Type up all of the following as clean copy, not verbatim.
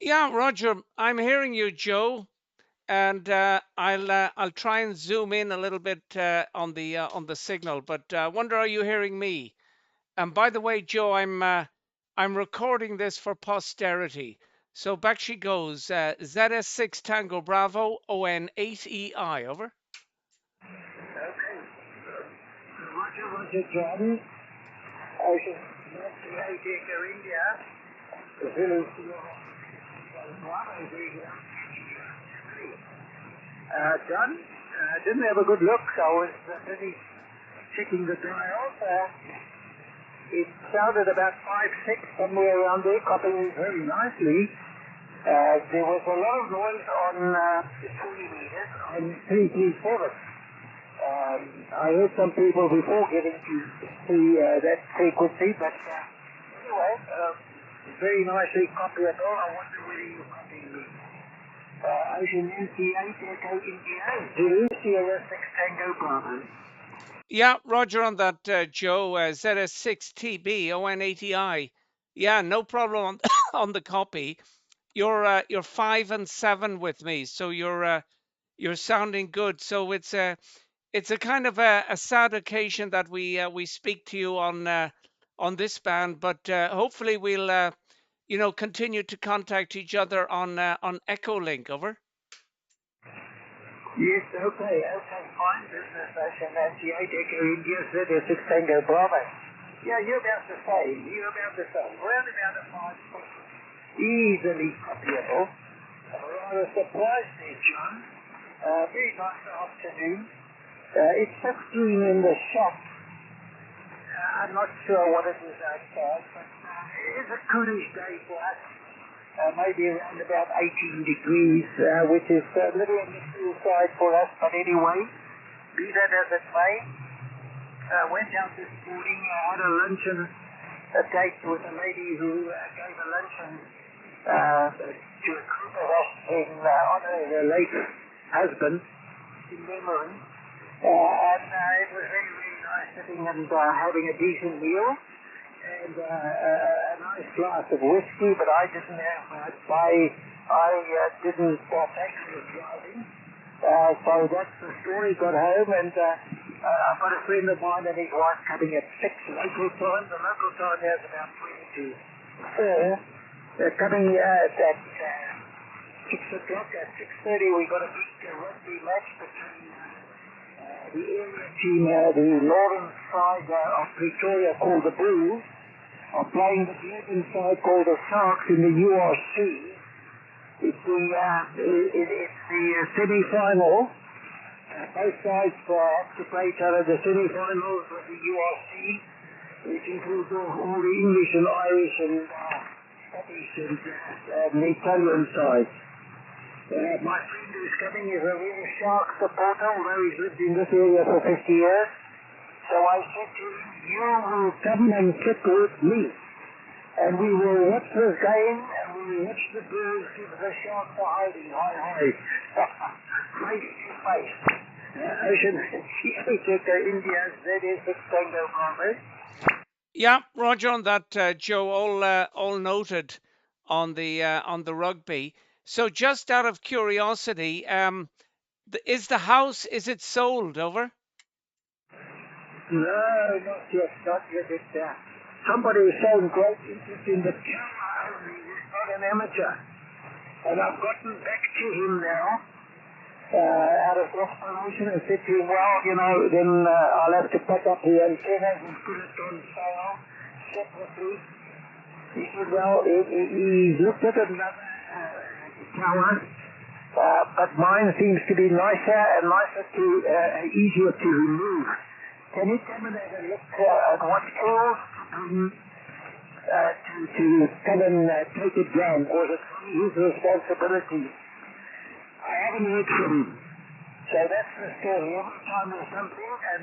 Yeah, Roger, I'm hearing you, Joe, and I'll try and zoom in a little bit on the signal. But wonder, are you hearing me? And by the way, Joe, I'm recording this for posterity. So back she goes. ZS6 Tango Bravo ON8EI. Over. Okay. Roger, Roger, John. Ocean 98 Echo India. The Zulu Bravo India. John, didn't have a good look. I was busy checking the dials. It sounded about 5-6, somewhere around there, copying very nicely. There was a lot of noise on 20 meters on 337. I heard some people before getting to see that frequency, but anyway, very nicely copyable. I wonder whether you're copying me. Ocean NC8 Echo India, Zulu Sierra 6 Tango Bravo. Yeah, Roger on that, Joe. ZS6TB ON80I. Yeah, no problem on, on the copy. You're 5 and 7 with me, so you're sounding good. So it's a kind of a sad occasion that we speak to you on this band, but hopefully we'll continue to contact each other on Echolink. Over. Yes, okay, fine business, Ocean NC8 Echo India Sierra 6 Tango Bravo. Yeah, you're about the same. Round about a 5-6. Easily copyable. I'm rather surprised there, John. Very nice afternoon. It's 15 in the shop. I'm not sure what it is outside, but it is a coolish day for us. Maybe around about 18 degrees, which is a little on the cool side for us, but anyway, be that as it may, went out this morning, had a luncheon, a date with a lady who gave a luncheon to a group of us in honor of her late husband, in memory, and it was very, very nice sitting and having a decent meal. And a nice glass of whiskey, but I didn't have much. I didn't partake in the driving. So that's the story. Got home and I've got a friend of mine and his wife coming at 6 local time. The local time now is about 20 to 4. They're coming at 6 o'clock. At 6:30 we got a big rugby match between the area team, the northern side of Pretoria called the Bulls, are playing the northern side called the Sharks in the URC. It's the semi-final. Both sides have to play each other. The semi-finals of the URC, which includes all the English and Irish and Scottish and the Italian sides. My friend who's coming is a real Shark supporter, although he's lived in this area for 50 years. So I said to him, you will come and sit with me. And we will watch this game, and we will watch the Bulls give the Sharks a hiding. Hi. Face to face. Ocean Echo India ZS6 Tango Bravo. Yeah, Roger on that, Joe. All noted on the rugby. So just out of curiosity, is the house, is it sold? Over. No, not yet. Somebody is showing great interest in the camera. He's not an amateur. And I've gotten back to him now, out of desperation, and said to him, well, then I'll have to pack up the antennas and put it on sale separately. He said, well, he's looked at another tower, but mine seems to be nicer and easier to remove. Can you come in and look at what else to come and take it down, or is it his responsibility? I haven't heard from him. So that's the story. Every time there's something, and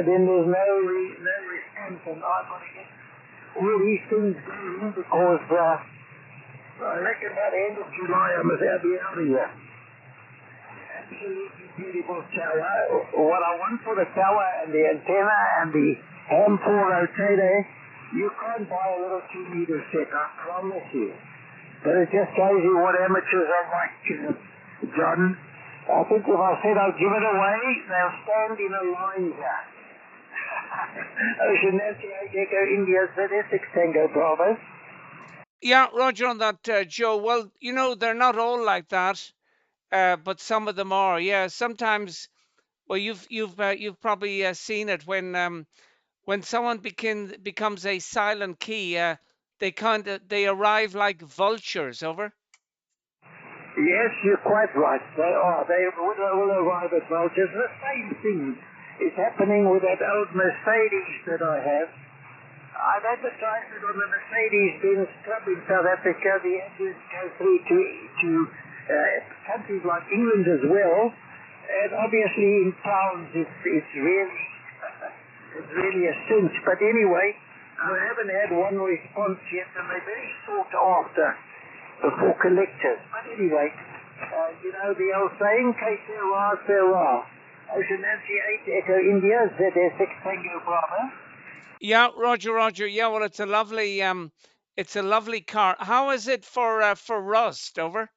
then there's no response, and I've got to get all these things going because I reckon by the end of July I must be out of here. Absolutely beautiful tower. What I want for the tower and the antenna and the ham 4 rotator, you can't buy a little 2-meter set, I promise you. But it just shows you what amateurs are like, John. I think if I said I'd give it away, they'll stand in a line here. Ocean Nancy 8 Echo India ZS6 Tango Bravo. Yeah, Roger on that, Joe. Well, you know, they're not all like that, but some of them are. Yeah, sometimes. Well, you've probably seen it when someone becomes a silent key. They arrive like vultures. Over. Yes, you're quite right. They are. They will arrive at vultures. The same thing is happening with that old Mercedes that I have. I've advertised it on the Mercedes-Benz Club in South Africa. The ads go through to countries like England as well. And obviously in towns it's really a cinch. But anyway, I haven't had one response yet, and they're very sought after for collectors. But anyway, you know the old saying, que sera, sera. Ocean Nancy 8 Echo India, ZS6 Tango Bravo. Yeah, Roger. Yeah, well, it's a lovely car. How is it for rust? Over.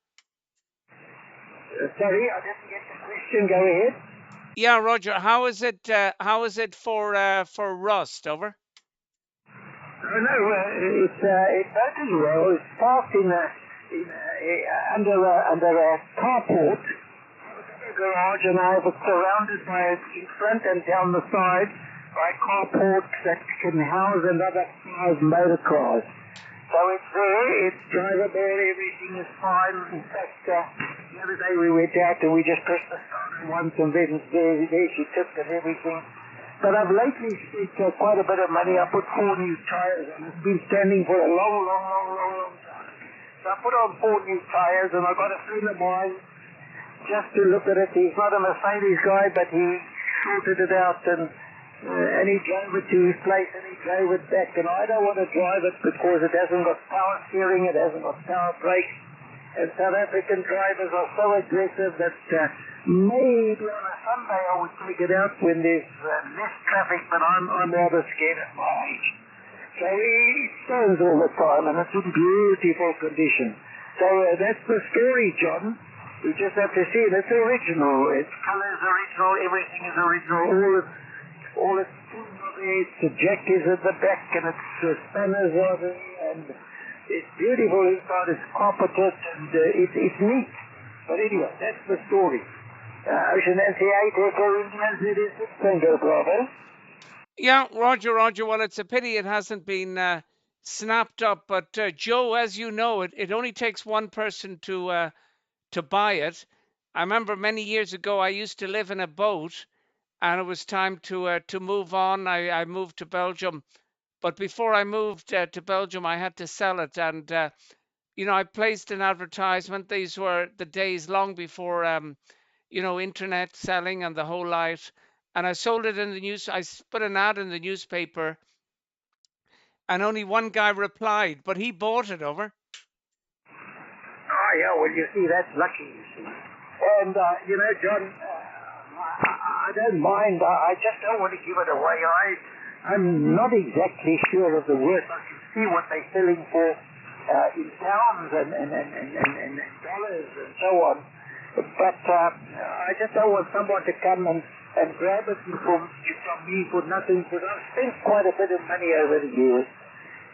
Sorry, I didn't get the question. Go ahead. Yeah, Roger. How is it for rust? Over. Oh, no, it's totally well. It's parked under a carport, a garage, and I have it surrounded by in front and down the side by carports that can house another 5 motor cars. So it's there, it's drivable, everything is fine. In fact, the other day we went out and we just pressed the starter once, and then there she tipped and everything. But I've lately spent quite a bit of money. I put 4 new tires on. It's been standing for a long time. So I put on 4 new tires, and I got a friend of mine just to look at it. He's not a Mercedes guy, but he sorted it out, and he drove it to his place, and he drove it back. And I don't want to drive it because it hasn't got power steering, it hasn't got power brakes. And South African drivers are so aggressive that maybe on a Sunday I would take it out when there's less traffic, but I'm rather scared at my age. So it stands all the time, and it's in beautiful condition. So that's the story, John. You just have to see it. It's original. Its colour is original. Everything is original. All its tools are there. Its ejectors at the back, and its spanners are there, and it's beautiful inside. It's carpeted, and it's neat. But anyway, that's the story. Ocean Nancy 8 Echo India ZS6 Tango Bravo. Yeah, Roger. Well, it's a pity it hasn't been snapped up. But Joe, as you know, it only takes one person to buy it. I remember many years ago I used to live in a boat, and it was time to move on. I moved to Belgium, but before I moved to Belgium, I had to sell it, and you know, I placed an advertisement. These were the days long before you know, internet selling and the whole lot. And I sold it in the news. I put an ad in the newspaper, and only one guy replied, but he bought it. Over. Oh, yeah, well, you see, that's lucky, you see. And, you know, John, I don't mind. I just don't want to give it away. I'm not exactly sure of the worth. I can see what they're selling for in pounds and dollars and so on. But I just don't want someone to come and grab it from me for nothing, because I've spent quite a bit of money over the years.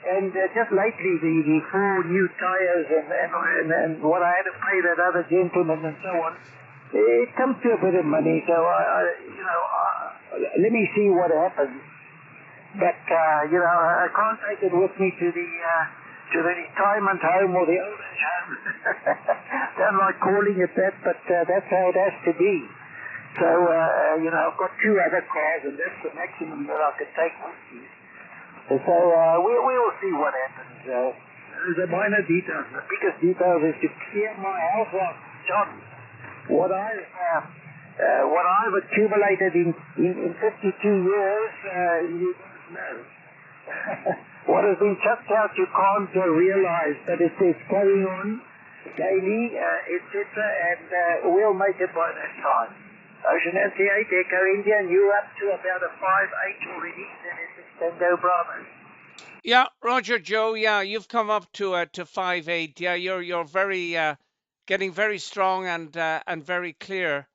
And just lately, the 4 new tires and what I had to pay that other gentleman and so on, it comes to a bit of money. So let me see what happens. But you know, I can't take it with me to the retirement home or the old age home. Don't like calling it that, but that's how it has to be. So you know, I've got 2 other cars, and that's the maximum that I could take with me. So we'll see what happens. The minor details. The biggest details is to clear my house out, John. What I've accumulated in 52 years, you don't know. What has been chucked out you can't realize, but it is carrying on daily, etc., and we'll make it by that time. Ocean Nancy 8 Echo India, and you're up to about a 5-8 already, then it's Tango Bravo. Yeah, Roger, Joe. Yeah, you've come up to 5'8". Yeah, you're very getting very strong and very clear.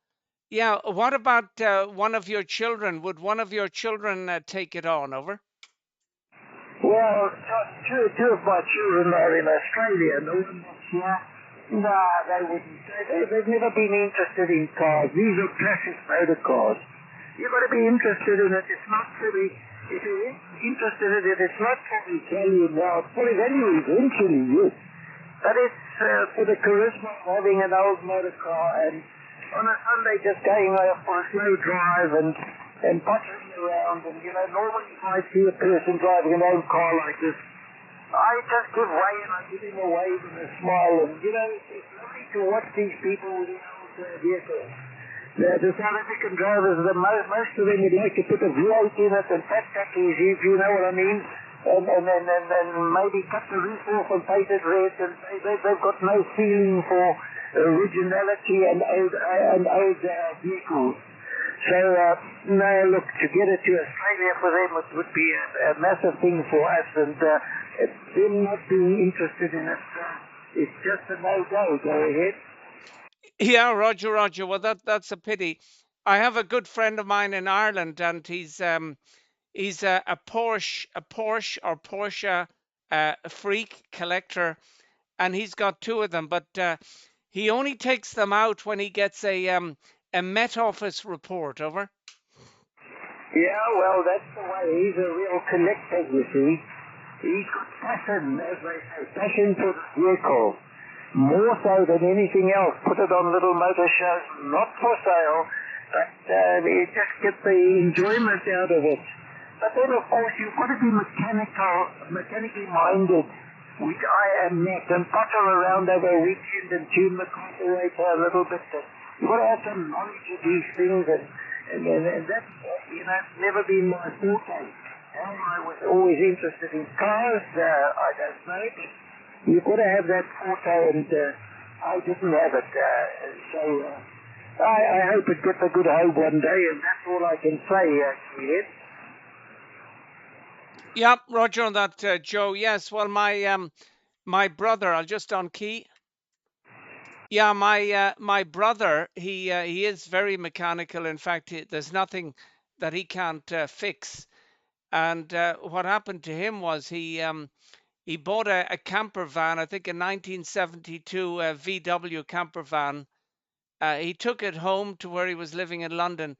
Yeah. What about one of your children? Would one of your children take it on? Over. Well, two of my children are in Australia, and the one that's here, nah, they wouldn't. They've never been interested in cars. These are classic motor cars. You've got to be interested in it. It's not for the, if you're interested in it, it's not for the value now. It's for the value eventually, yes. But it's for the charisma of having an old motor car and on a Sunday just going out for a slow drive and pottering around. And, you know, normally if I see a person driving an old car like this, I just give way and I give him a wave and a smile. And, you know, it's lovely to watch these people with their old vehicles. The South African drivers, most of them would like to put a V8 in it and fat tackies, if you know what I mean. And maybe cut the roof off and paint it red, and they've got no feeling for originality and old vehicles. So, no, look, to get it to Australia for them would be a massive thing for us, and them not being interested in it, it's just a no-go. Go ahead. Yeah, Roger. Well, that's a pity. I have a good friend of mine in Ireland, and he's a Porsche or Porsche freak collector, and he's got two of them, but he only takes them out when he gets a Met Office report. Over. Yeah, well, that's the way. He's a real collector, you see. He's got passion, as they say, passion for the vehicle. More so than anything else. Put it on little motor shows, not for sale, but just get the enjoyment out of it. But then, of course, you've got to be mechanically minded, which I am not, and potter around over a weekend and tune the carburetor a little bit. You've got to have some knowledge of these things, and that's, you know, never been my forte. How I was always interested in cars, I don't know, but you've got to have that forte, and I didn't have it. I hope it gets a good home one day, and that's all I can say, Ed. Yep, Roger on that, Joe. Yes, well, my brother, I'll just on key. Yeah, my brother, he is very mechanical. In fact, there's nothing that he can't fix. And what happened to him was he bought a camper van, I think a 1972 VW camper van. He took it home to where he was living in London.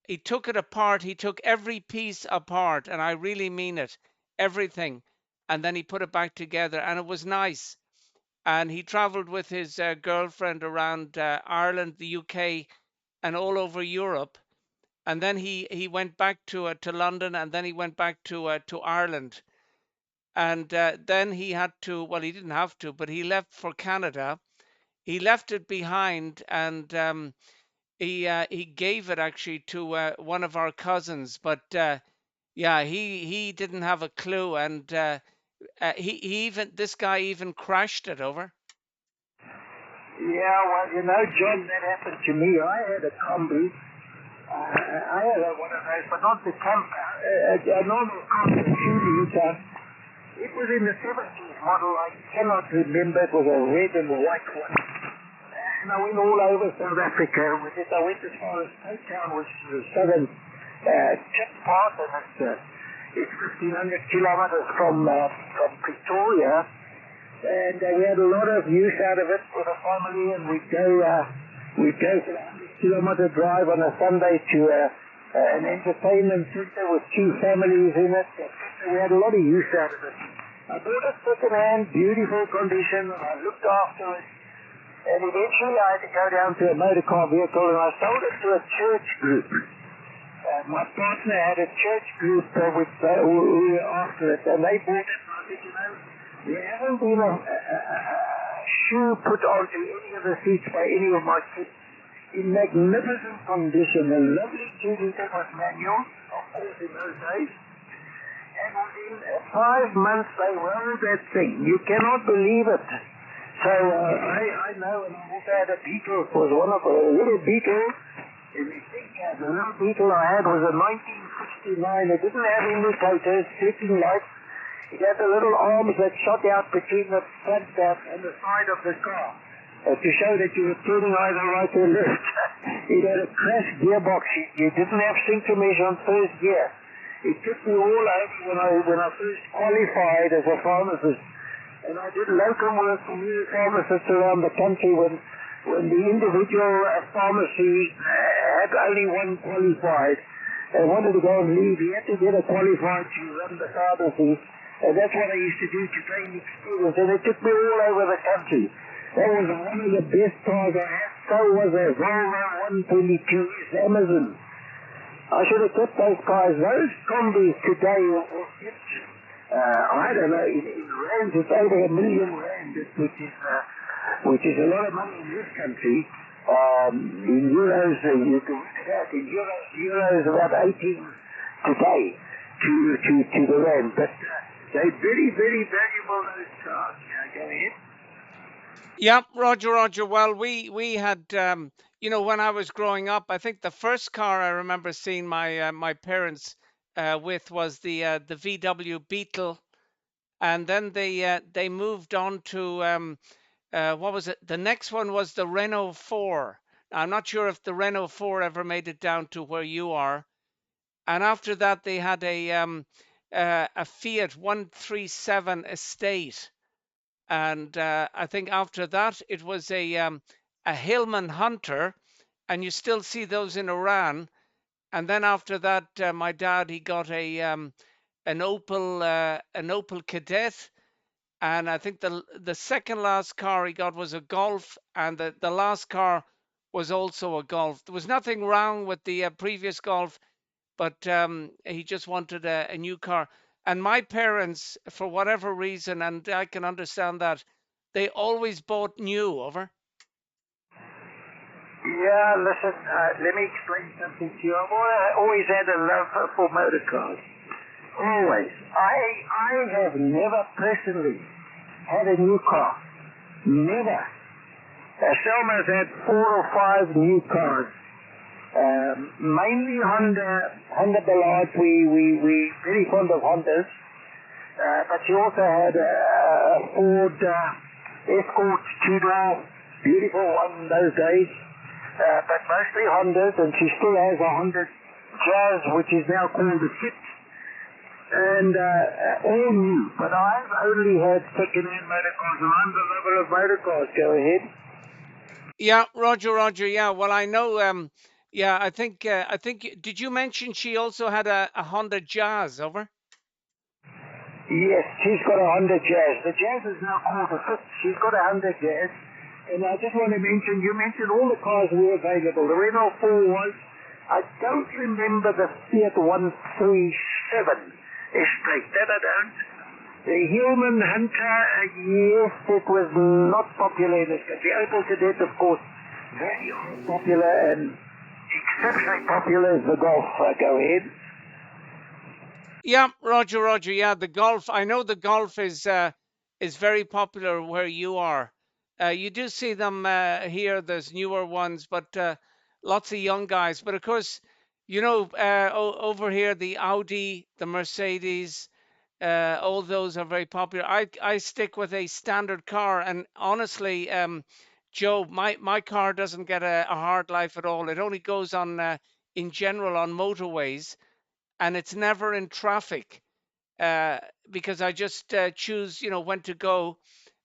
He took it apart. He took every piece apart, and I really mean it, everything. And then he put it back together, and it was nice. And he traveled with his girlfriend around Ireland, the UK, and all over Europe. And then he went back to London, and then he went back to Ireland. And then he had to, well, he didn't have to, but he left for Canada. He left it behind, and he gave it actually to one of our cousins. But yeah, he didn't have a clue, and he even this guy even crashed it. Over. Yeah, well, you know, John, that happened to me. I had a combi. I had one of those, but not the a normal combi, 2-liter. It was in the 70s model. I cannot remember. It was a red and white one. And I went all over South Africa with it. I went as far as Cape Town, which is the southern tip part, and it's 1,500 kilometers from Pretoria. And we had a lot of use out of it for the family, and we'd go for a 100-kilometer drive on a Sunday to an entertainment center with 2 families in it. We had a lot of use out of it. I bought it second-hand, beautiful condition, and I looked after it. And eventually I had to go down to a motor car vehicle, and I sold it to a church group. My partner had a church group which we were after it, and they bought it, and I said, you know, there hasn't been a shoe put onto any of the seats by any of my kids. In magnificent condition, a lovely 2-liter was manual, of course in those days. And within 5 months they rode that thing. You cannot believe it. So I know, and I also had a Beetle. It was one of a little Beetle. And the little Beetle I had was a 1969. It didn't have indicators, sleeping lights. It had the little arms that shot out between the front and the side of the car to show that you were turning either right or left. It had a crash gearbox. You didn't have synchro measure on first gear. It took me all over when I first qualified as a pharmacist. And I did locum work for new pharmacists around the country when the individual pharmacy had only one qualified and wanted to go and leave. He had to get a qualified to run the pharmacy. And that's what I used to do to gain experience. And it took me all over the country. That was one of the best cars I had. So was a Volvo 122 Amazon. I should have kept those cars. Those combis today will get, I don't know, in rands it's over R1 million, which is a lot of money in this country. In euros, you can work it out. In euros about 18 today to the rand. But they're very, very valuable, those cars. Go ahead. Yeah, Roger. Well, we had, when I was growing up, I think the first car I remember seeing my parents with was the VW Beetle, and then they moved on to what was it? The next one was the Renault 4. Now, I'm not sure if the Renault 4 ever made it down to where you are. And after that, they had a Fiat 137 Estate. And I think after that it was a Hillman Hunter, and you still see those in Iran. And then after that, my dad, he got an Opel Kadett, and I think the second last car he got was a Golf, and the last car was also a Golf. There was nothing wrong with the previous Golf, but he just wanted a new car. And my parents, for whatever reason, and I can understand that, they always bought new, over. Yeah, listen, let me explain something to you. I've always had a love for motor cars. Always. I have never personally had a new car. Never. Selma's had 4 or 5 new cars. Mainly Honda Ballards. We very fond of Hondas. But she also had a Ford Escort 2-door, beautiful one in those days. But mostly Hondas, and she still has a Honda Jazz, which is now called a Fit. And all new. But I've only had second-hand motor cars, and I'm the lover of motor cars. Go ahead. Yeah, Roger. Yeah, well, I know. Yeah, I think. Did you mention she also had a Honda Jazz, over? Yes, she's got a Honda Jazz. The Jazz is now called a Fit. She's got a Honda Jazz. And I just want to mention, you mentioned all the cars were available. The Renault 4 was. I don't remember the Fiat 137 Estate. That I don't. The Hillman Hunter, yes, it was not popular in this country. Opel Kadett, of course, very popular, and exceptionally popular is the Golf. Go ahead. Yeah, Roger. Yeah, the Golf. I know the Golf is very popular where you are. You do see them here. There's newer ones, but lots of young guys. But of course, over here, the Audi, the Mercedes, all those are very popular. I stick with a standard car, and honestly, Joe, my car doesn't get a hard life at all. It only goes on in general on motorways, and it's never in traffic because I just choose, when to go,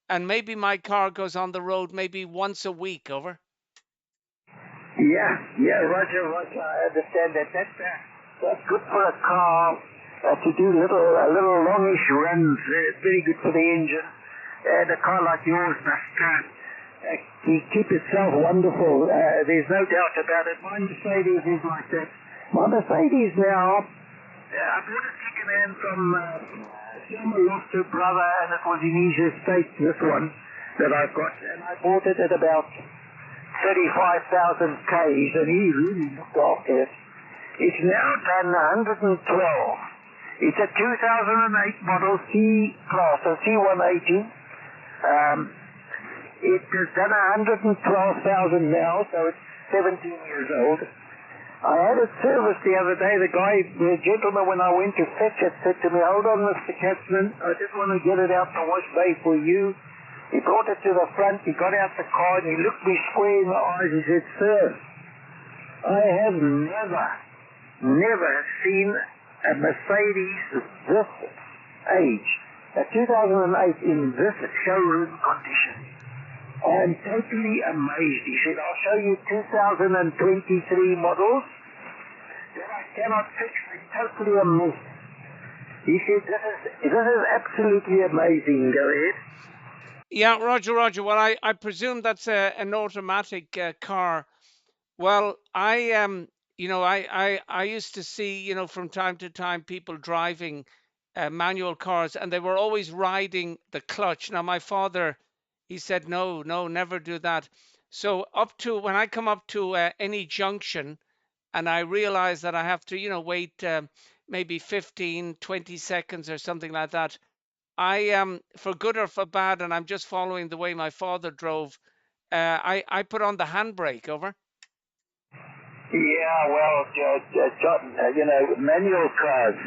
and maybe my car goes on the road maybe once a week, over. Yeah, Roger, I understand that. That's good for a car to do little longish runs. It's very good for the engine. And a car like yours must keep itself wonderful. There's no doubt about it. My Mercedes is like that. My Mercedes now, I bought a second-hand from Selma lost her brother, and it was in his estate, this one that I've got. And I bought it at about 35,000 Ks, and he really looked after it. It's now done 112. It's a 2008 model C-Class, a C180. It has done 112,000 now, so it's 17 years old. I had it serviced the other day. The gentleman, when I went to fetch it, said to me, "Hold on, Mr. Katzman, I just want to get it out the wash bay for you." He brought it to the front, he got out the car, and he looked me square in the eyes. He said, "Sir, I have never seen a Mercedes this age, a 2008, in this showroom condition. I'm totally amazed." He said, "I'll show you 2023 models that I cannot fix. They're totally a mess." He said, this is absolutely amazing." Go ahead. Yeah, Roger. Well, I presume that's an automatic car. Well, I used to see, from time to time people driving manual cars, and they were always riding the clutch. Now, my father, he said, no, never do that. So when I come up to any junction and I realize that I have to, wait maybe 15, 20 seconds or something like that, for good or for bad, and I'm just following the way my father drove, I put on the handbrake. Over. Yeah, well, John, manual cars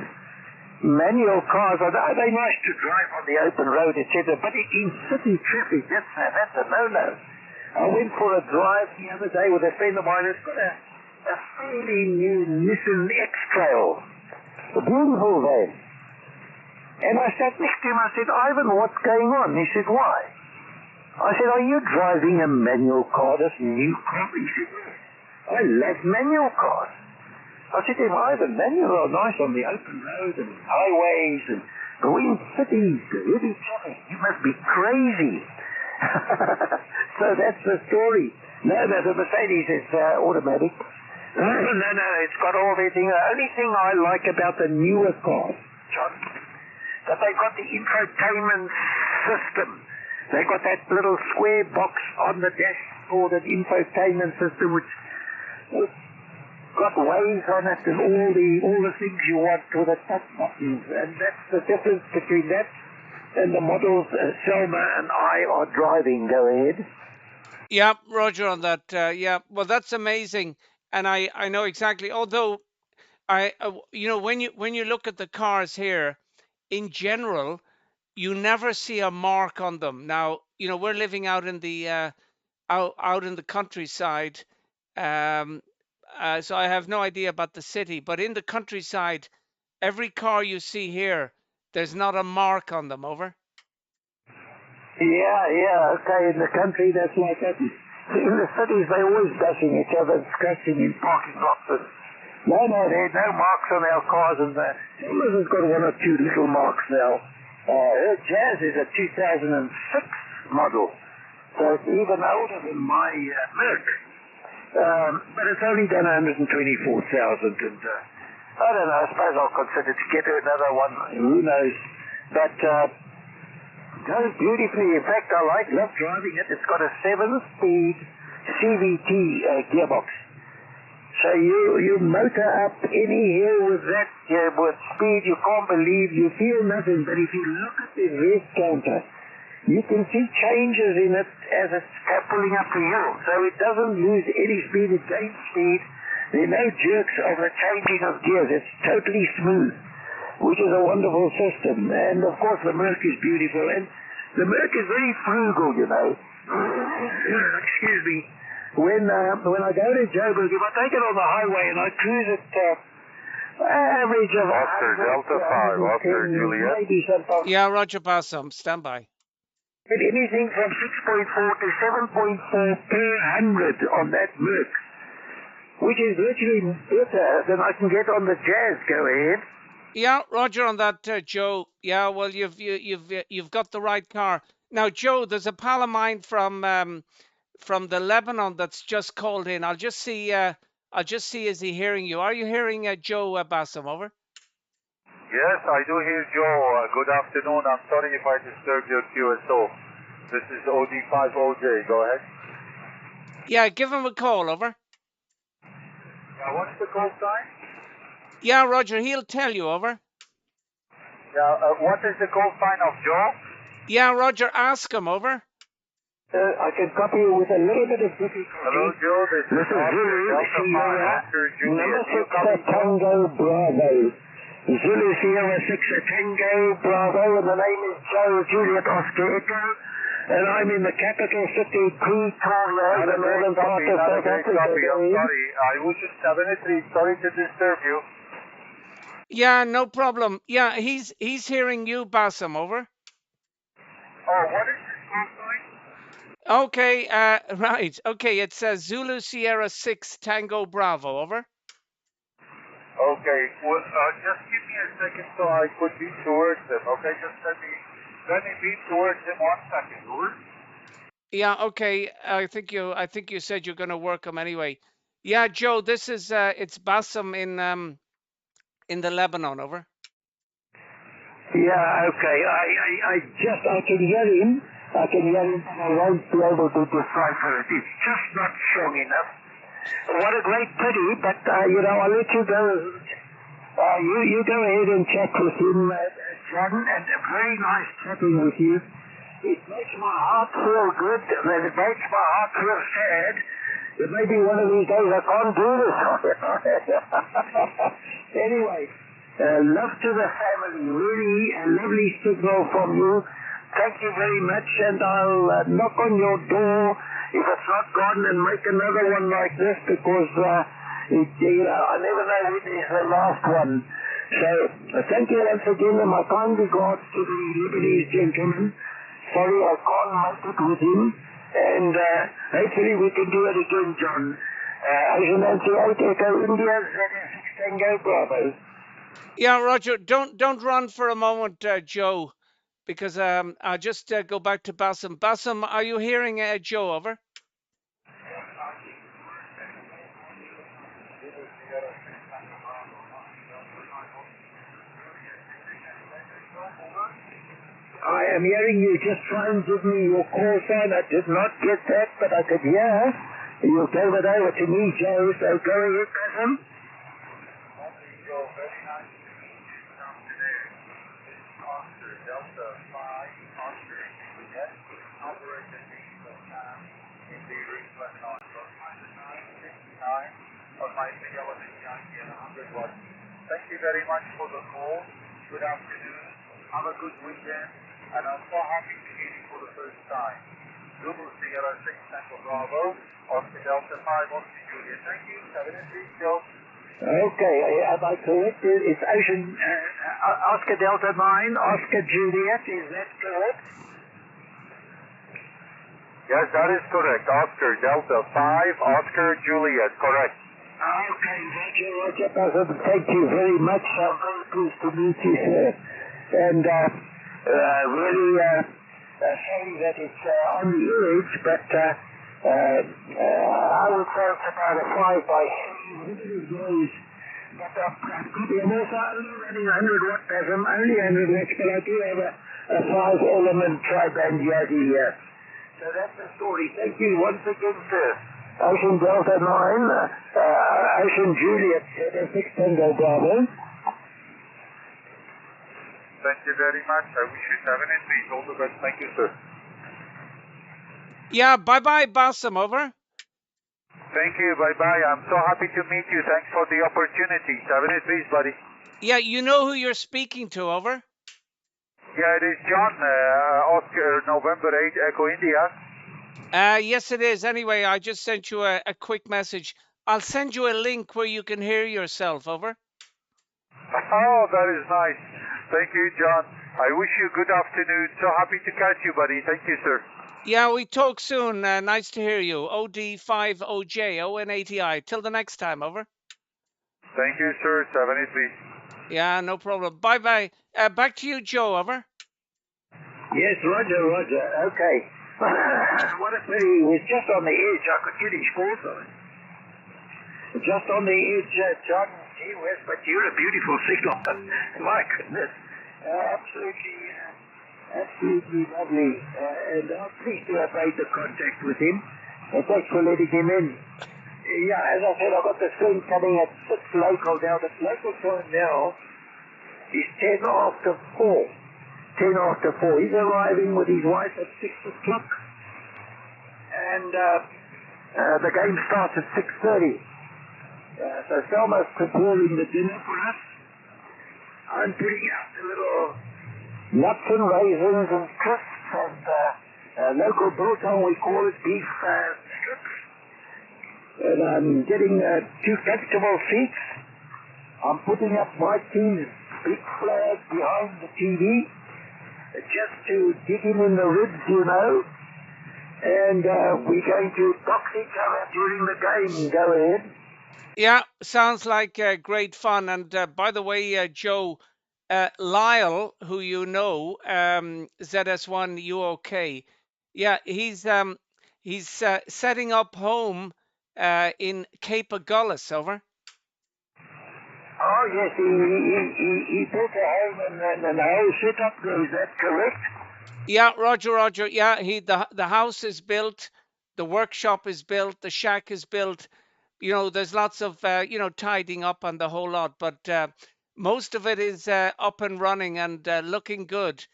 are they nice to drive on the open road, etc. But in city traffic, that's a no-no. I went for a drive the other day with a friend of mine who's got a fairly new Nissan X-Trail, a beautiful van. And I sat next to him. I said, "Ivan, what's going on?" He said, "Why?" I said, "Are you driving a manual car, this new car?" He said, "Yes. I love manual cars." I said to him, "Ivan, manual are nice on the open road and highways and go in cities, heavy traffic. You must be crazy." So that's the story. No, the Mercedes is automatic. No, it's got all everything. The only thing I like about the newer cars, John, that they got the infotainment system. They got that little square box on the dashboard, an infotainment system which got Waze on it and all the things you want with the touch buttons. And that's the difference between that and the models Selma and I are driving. Go ahead. Yeah, Roger on that. Yeah, well, that's amazing, and I know exactly. Although when you look at the cars here, in general, you never see a mark on them. Now, we're living out in the out in the countryside, so I have no idea about the city. But in the countryside, every car you see here, there's not a mark on them. Over. Yeah, okay, in the country that's like that. In the cities they're always dashing each other and scratching in parking lots. No, there are no marks on our cars, and Selma's has got one or two little marks now. Her Jazz is a 2006 model, so it's even older than my Merc. But it's only done 124,000, and I don't know, I suppose I'll consider to get her another one, who knows. But goes beautifully. In fact, I love driving it. It's got a 7-speed CVT gearbox. So you motor up any hill with that with speed you can't believe. You feel nothing, but if you look at the race counter, you can see changes in it as it's pulling up the hill. So it doesn't lose any speed. It gains speed. There are no jerks of the changing of gears. It's totally smooth, which is a wonderful system. And of course the Merc is beautiful, and the Merc is very frugal, Excuse me. When I go to Joburg, if I take it on the highway and I cruise at average of Oscar Delta 5, Oscar Juliet. Maybe sometimes. Yeah, Roger Bassam, stand by. Anything from 6.4 to 7.4 per 100 on that Merc, which is virtually better than I can get on the Jazz. Go ahead. Yeah, Roger on that, Joe. Yeah, well, you've got the right car. Now, Joe, there's a pal of mine from the Lebanon that's just called in. I'll just see is he hearing you? Are you hearing Joe Bassam? Over. Yes, I do hear Joe. Good afternoon. I'm sorry if I disturbed your QSO. This is OD5OJ. Go ahead. Yeah, give him a call. Over. Yeah, what's the call sign? Yeah, Roger, he'll tell you. Over. Yeah, what is the call sign of Joe? Yeah, Roger, ask him. Over. I can copy you with a little bit of difficulty. Hello, Joe. This is Zulu Delta 5 Oscar Juliet. number Do you 6 copy, Joe? Tango Bravo. Zulu Sierra 6 Tango Bravo, and the name is Joe Juliet Oscar Echo, and I'm in the capital city, Pretoria, in the northern part of South Africa. I'm sorry. I was just 73. Sorry to disturb you. Yeah, no problem. Yeah, he's hearing you, Bassam, over. Oh, what is this call sign? Okay, right. Okay, it says Zulu Sierra 6 Tango Bravo, over. Okay, well, just give me a second so I could beam towards him. Okay, just let me beam towards him 1 second. Over. Yeah, okay. I think you said you're going to work him anyway. Yeah, Joe, this is it's Bassam in the Lebanon, over. Yeah, okay. I can hear him. I won't be able to decipher it. It's just not strong enough. What a great pity, but, I'll let you go. You go ahead and chat with him, John, and very nice chatting with you. It makes my heart feel good, and it makes my heart feel sad. It may be one of these days I can't do this. Anyway, love to the family. Really a lovely signal from you. Thank you very much, and I'll knock on your door if it's not gone and make another one like this, because I never know when is the last one. So thank you once again, and my kind regards to the Lebanese gentleman. Sorry I can't make it with him, and hopefully we can do it again, John. Asian Nancy 8 Echo India, ZS6 Tango Bravo. Yeah, Roger, don't run for a moment, Joe, because I'll just go back to Bassam. Bassam, are you hearing Joe, over? I am hearing you. Just try and give me your call sign. I did not get that, but I could hear. You gave it over to me, Joe, so go ahead, Bassam. Very nice to meet you this afternoon. This is Oscar Delta 5 Oscar Juliet, operator diesel cam in Beirut, Lebanon. From 59 on my fidelity ICN 100 watts. Thank you very much for the call. Good afternoon. Have a good weekend. And I'm so happy to meet you for the first time. Zulu Sierra 6 Central Bravo, Oscar Delta 5 Oscar Juliet. Thank you. 73 Joe. Okay, am I correct? It's Ocean Oscar Delta 9, Oscar Juliet, is that correct? Yes, that is correct. Oscar Delta 5 Oscar Juliet, correct. Okay, Roger, Bassam, thank you very much. I'm very pleased to meet you, sir. And really sorry that it's on the edge, but I would say it's about a 5 by 7. But I'm also only running 100 watt Bassam, only 100 watts, but I do have a 5-element tri-band Yagi here. So that's the story. Thank you once again, sir. Ocean Delta 9, Ocean Juliet, ZS6 Tango Bravo. Thank you very much. I wish you 7 and 3. All the best. Thank you, sir. Yeah, bye-bye, Bassam, over. Thank you. Bye-bye. I'm so happy to meet you. Thanks for the opportunity. 7 and 3, buddy. Yeah, you know who you're speaking to, over? Yeah, it is John, Oscar November 8 Echo India. Yes, it is. Anyway, I just sent you a quick message. I'll send you a link where you can hear yourself, over. Oh, that is nice. Thank you, John. I wish you good afternoon. So happy to catch you, buddy. Thank you, sir. Yeah, we talk soon. Nice to hear you. OD5OJ, ON80I. Till the next time, over. Thank you, sir. 73. Yeah, no problem. Bye-bye. Back to you, Joe, over. Yes, Roger. Okay. What a pity. He was just on the edge. I could get his call sign. Just on the edge, John. Gee whiz, but you're a beautiful signal. My goodness. Absolutely lovely. And I'm pleased to have made the contact with him. And thanks for letting him in. Yeah, as I said, I've got the screen coming at 6 local now. The local time now is 10 after 4. 10 after 4. He's arriving with his wife at 6 o'clock. and the game starts at 6:30. So Selma's preparing the dinner for us. I'm putting out the little nuts and raisins and crisps and local biltong, we call it, beef strips. And I'm getting 2 vegetable seats. I'm putting up my team's big flag behind the TV, just to dig him in the ribs, you know. And we're going to box each other during the game. Go ahead. Yeah, sounds like great fun. And by the way, Joe, Lyle, who you know, ZS1 UOK, yeah, he's setting up home in Cape Agulhas, over. Oh yes, he built a home and the whole setup. Is that correct? Yeah, Roger. Yeah, the house is built, the workshop is built, the shack is built. You know, there's lots of tidying up and the whole lot, but most of it is up and running and looking good.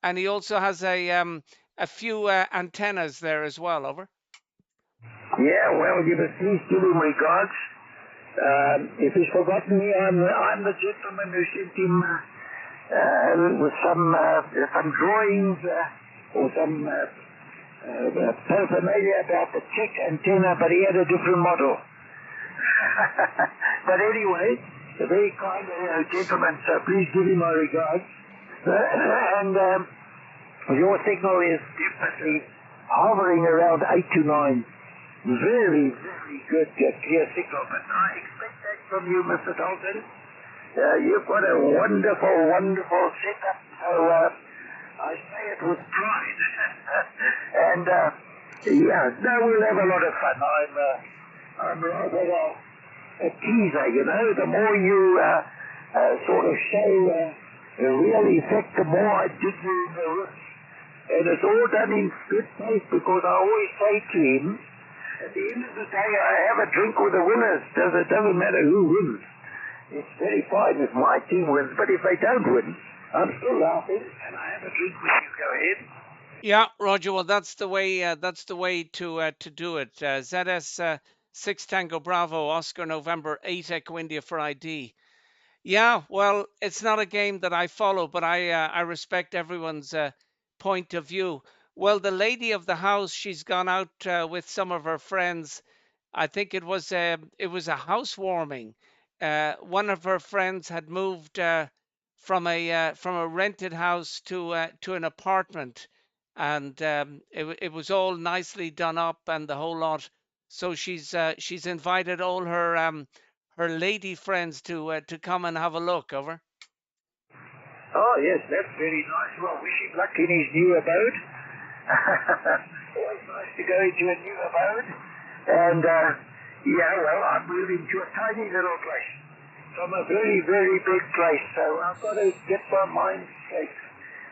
And he also has a few antennas there as well. Over. Yeah, well, you must please give him regards. If he's forgotten me, I'm the gentleman who sent him with some drawings or some paraphernalia about the check antenna, but he had a different model. But anyway, a very kind gentleman, so please give him my regards. And your signal is definitely hovering around 8 to 9. Very, very good, clear signal. But I expect that from you, Mr. Dalton. You've got a wonderful, wonderful setup. So I say it with pride. And yeah, no, we'll have a lot of fun. I'm rather a teaser, you know. The more you sort of show a real effect, the more I dig you in the roots. And it's all done in good faith, because I always say to him, at the end of the day, I have a drink with the winners. It doesn't matter who wins. It's very fine if my team wins, but if they don't win, I'm still laughing, and I have a drink with you. Go ahead. Yeah, Roger. Well, that's the way. That's the way to do it. ZS 6 Tango Bravo Oscar November 8 Echo India for ID. Yeah, well, it's not a game that I follow, but I respect everyone's point of view. Well, the lady of the house, she's gone out with some of her friends. I think it was a housewarming. One of her friends had moved from a rented house to an apartment, and it was all nicely done up and the whole lot. So she's invited all her lady friends to come and have a look. Over. Oh, yes, that's very nice. Well, wish him luck in his new abode. Always nice to go into a new abode. And, yeah, well, I'm moving to a tiny little place from a very, very big place. So I've got to get my mind straight.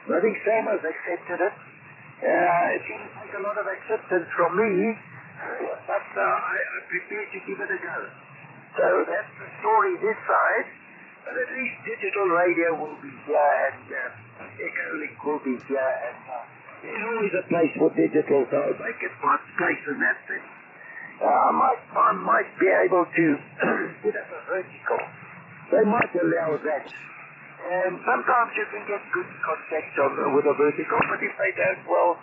I think Sam has accepted it. It's going to take a lot of acceptance from me, but I'm prepared to give it a go. So that's the story this side. But at least digital radio will be here, and Echo Link will be here, and there's always a place for digital, so I'll make it my place in that sense. I might be able to put up a vertical. They might allow that. And sometimes you can get good contact with a vertical, but if they don't, well,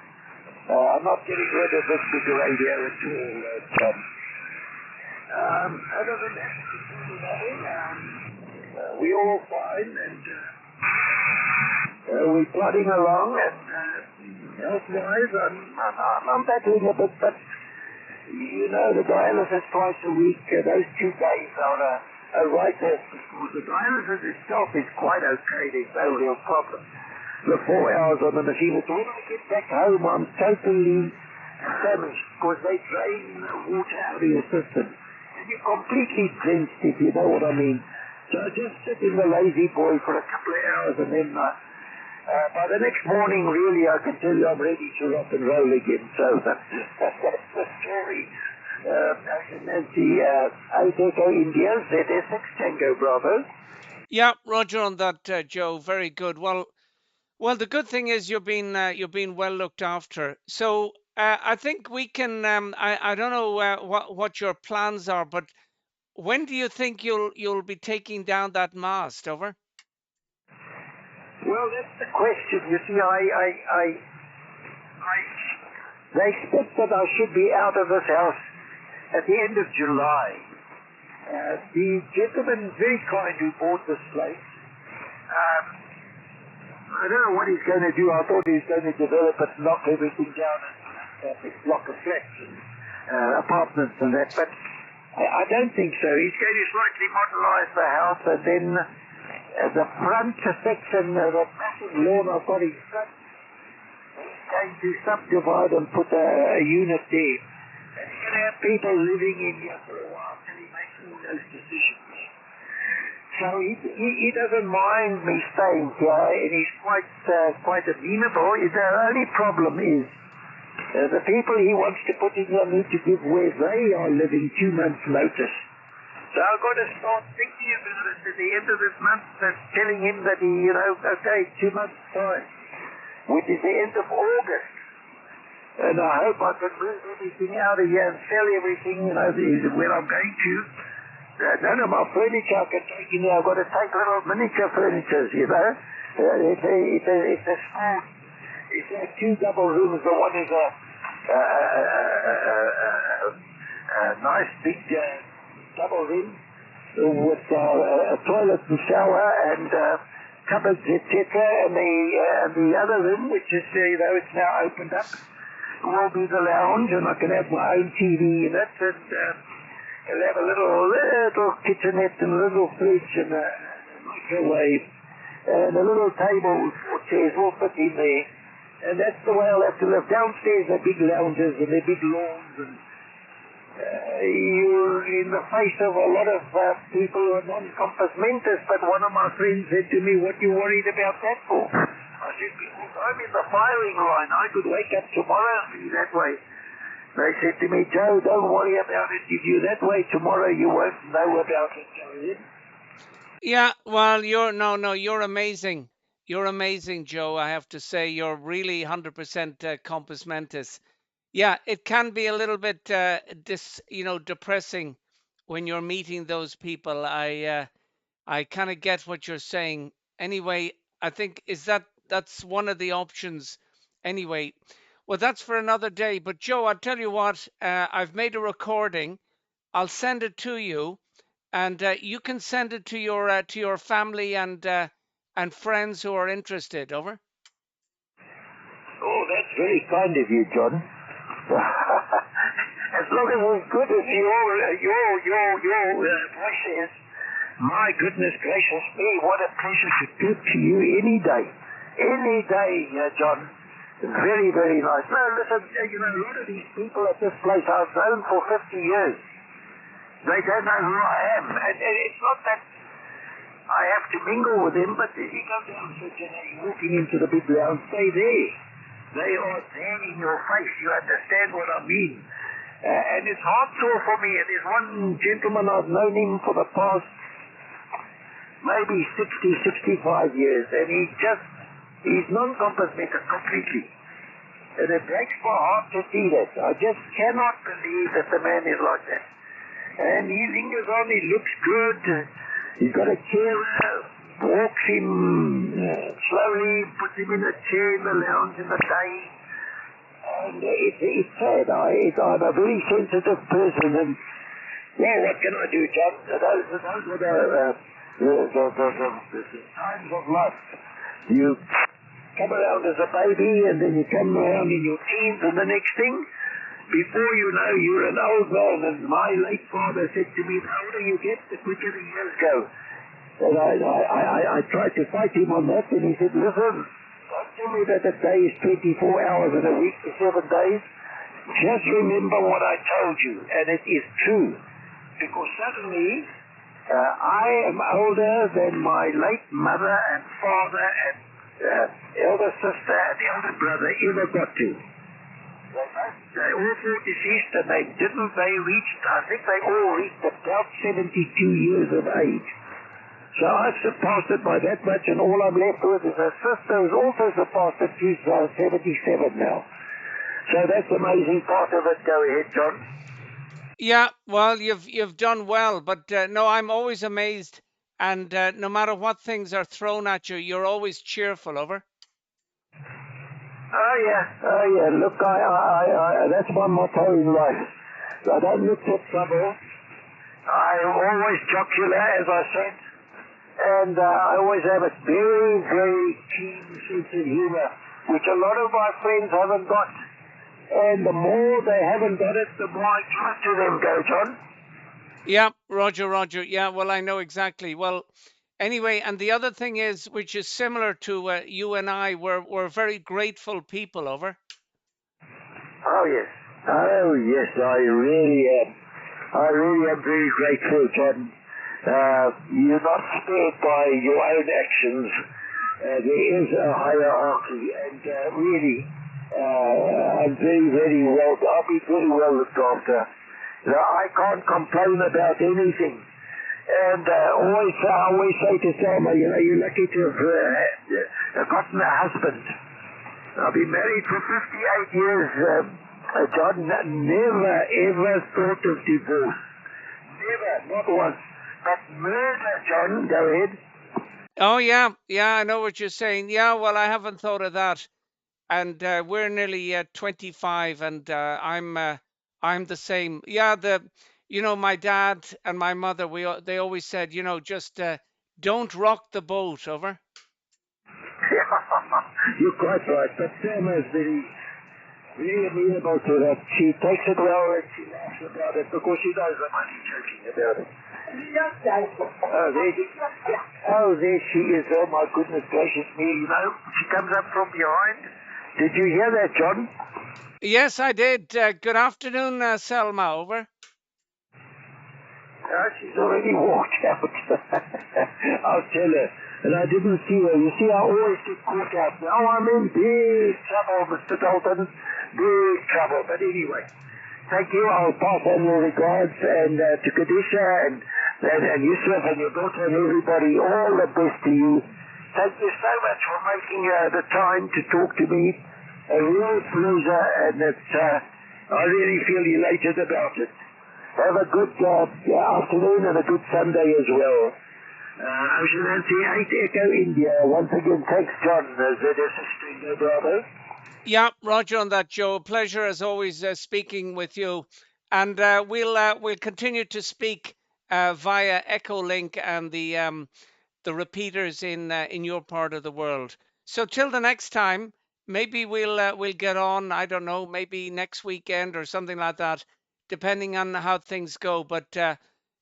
I'm not getting rid of this big radio at all. Other than that, we're all fine, and we're plodding along, and health-wise, I'm battling a bit, but you know, the dialysis twice a week, those 2 days are a write-off, because the dialysis itself is quite okay, there's no real problem. The 4 hours on the machine, it's when I get back home, I'm totally famished, because they drain water out of your system. You're completely drenched, if you know what I mean. So I just sit in the lazy boy for a couple of hours, and then by the next morning, really, I can tell you I'm ready to rock and roll again. So that's the story. Nancy, 8 Echo India, ZS6 Tango Bravo. Yeah, Roger on that, Joe. Very good. Well, the good thing is you're being well looked after. So I think we can. I don't know what your plans are, but when do you think you'll be taking down that mast? Over. Well, that's the question. You see, they expect that I should be out of this house at the end of July. The gentleman, very kind, who bought this place, I don't know what he's going to do. I thought he was going to develop it, knock everything down and a block of flats and apartments and that, but I don't think so. He's going to slightly modelize the house, and then the front section, the massive lawn I've got in front, he's going to subdivide and put a unit there. And he's going to have people living in here for a while till he makes all those decisions. So he doesn't mind me staying here, and he's quite amenable. The only problem is the people he wants to put in here need to give where they are living 2 months' notice. So I've got to start thinking about it at the end of this month, telling him that okay, 2 months' time, which is the end of August. And I hope I can move everything out of here and sell everything, where I'm going to. None of my furniture I can take in there. I've got to take little miniature furniture, It's a small, it's like 2 double rooms. The one is a nice big double room with a toilet and shower and cupboards, etc. And the other room, which is, it's now opened up, will be the lounge, and I can have my own TV in it, and I'll have a little kitchenette and a little fridge and a microwave and a little table with 4 chairs all fit in there. And that's the way I'll have to live. Downstairs are big lounges and they're big lawns, and you're in the face of a lot of people who are non-compass mentors. But one of my friends said to me, "What are you worried about that for?" I said, "Because I'm in the firing line. I could wake up tomorrow and be that way." They said to me, "Joe, don't worry about it. If you're that way tomorrow, you won't know about it, Joe." Yeah, well, you're amazing. You're amazing, Joe. I have to say, you're really 100% compass mentis. Yeah, it can be a little bit depressing when you're meeting those people. I kind of get what you're saying. Anyway, I think that's one of the options. Anyway, well, that's for another day. But Joe, I'll tell you what, I've made a recording. I'll send it to you, and you can send it to your family and friends who are interested. Over. Oh, that's very kind of you, John. As long as it's good as your voice is, my goodness gracious me, what a pleasure to talk to you any day. Any day, John. Very, very nice. No, listen, a lot of these people at this place I've known for 50 years. They don't know who I am. And it's not that I have to mingle with them, but if you go down to walking into the big lounge, stay there. They are there in your face. You understand what I mean? And it's hard sore for me. And there's one gentleman, I've known him for the past maybe 60, 65 years, and he's non-compass mentis completely. And it breaks my heart to see that. I just cannot believe that the man is like that. And he lingers on, he looks good. He's got a chair, walks him slowly, puts him in a chair in the lounge in the day. And it's sad. I'm a very sensitive person, and well, what can I do, John? Those are the times of life. You come around as a baby, and then you come around in your teens, and the next thing, before you know, you're an old man. And my late father said to me, "The older you get, the quicker the years go." And I tried to fight him on that, and he said, "Listen, don't tell me that a day is 24 hours and a week is 7 days. Just remember what I told you," and it is true. Because suddenly, I am older than my late mother and father and elder sister and elder brother ever got to. They all fought deceased, and I think they all reached about 72 years of age. So I've surpassed it by that much, and all I'm left with is a sister who's also surpassed it. She's 77 now. So that's the amazing part of it. Go ahead, John. Yeah, well, you've done well, but no, I'm always amazed, and no matter what things are thrown at you, you're always cheerful. Over. Oh yeah. Look, that's my motto in life. I don't look for trouble. I'm always jocular, as I said, and I always have a very, very keen sense of humor, which a lot of my friends haven't got. And the more they haven't got it, the more I try to them. Go, John. Yeah, Roger. Yeah, well, I know exactly. Well, anyway, and the other thing is, which is similar to you and I, we're very grateful people. Over. Oh yes. Oh yes, I really am. I really am very grateful, John. You're not spared by your own actions. There is a hierarchy, and really, I'm very, very well. I'll be very well looked after. I can't complain about anything. And I always say to Selma, you're lucky to have gotten a husband. I've been married for 58 years, John. Never ever thought of divorce. Never, not once. But murder, John. Go ahead. Oh yeah, I know what you're saying. Yeah, well, I haven't thought of that, and we're nearly 25, and I'm the same. Yeah, my dad and my mother, they always said, just don't rock the boat. Over. You're quite right. But Selma is very, very amenable to that. She takes it well and she laughs about it because she knows I'm only joking about it. There she is. Oh my goodness gracious me. She comes up from behind. Did you hear that, John? Yes, I did. Good afternoon, Selma. Over. She's already walked out. I'll tell her. And I didn't see her. You see, I always get caught out. Now I'm in big trouble, Mr. Dalton. Big trouble. But anyway, thank you. I'll pass on your regards and to Kadisha and Yusuf and your daughter and everybody. All the best to you. Thank you so much for making the time to talk to me. A real pleasure, and I really feel elated about it. Have a good afternoon and a good Sunday as well. Ocean Nancy 8 Echo India. Once again, thanks, John. ZS6TB Bravo. Yeah, Roger on that, Joe. Pleasure as always speaking with you, and we'll continue to speak via Echo Link and the repeaters in your part of the world. So till the next time, maybe we'll get on. I don't know, maybe next weekend or something like that, depending on how things go. But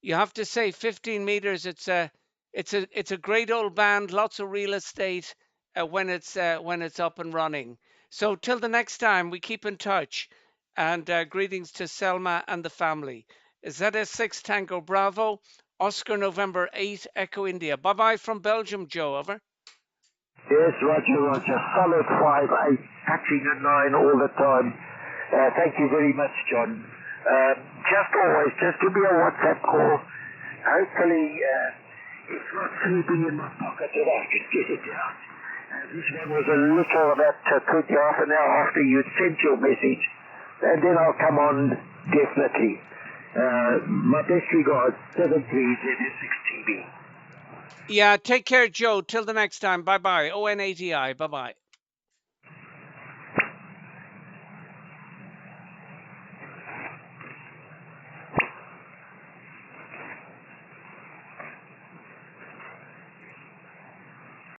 you have to say, 15 meters. It's a great old band. Lots of real estate when it's up and running. So till the next time, we keep in touch. And greetings to Selma and the family. ZS6 Tango Bravo, Oscar November 8 Echo India. Bye bye from Belgium, Joe. Over. Yes, Roger. Solid 5-8, touching a 9 all the time. Thank you very much, John. Just give me a WhatsApp call. Hopefully, it's not sleeping in my pocket that I can get it out. This one was a little about 20 half an hour after you'd sent your message, and then I'll come on definitely. My best regards, 73 ZS6TB. Yeah, take care, Joe. Till the next time. Bye bye. ON80I. Bye bye.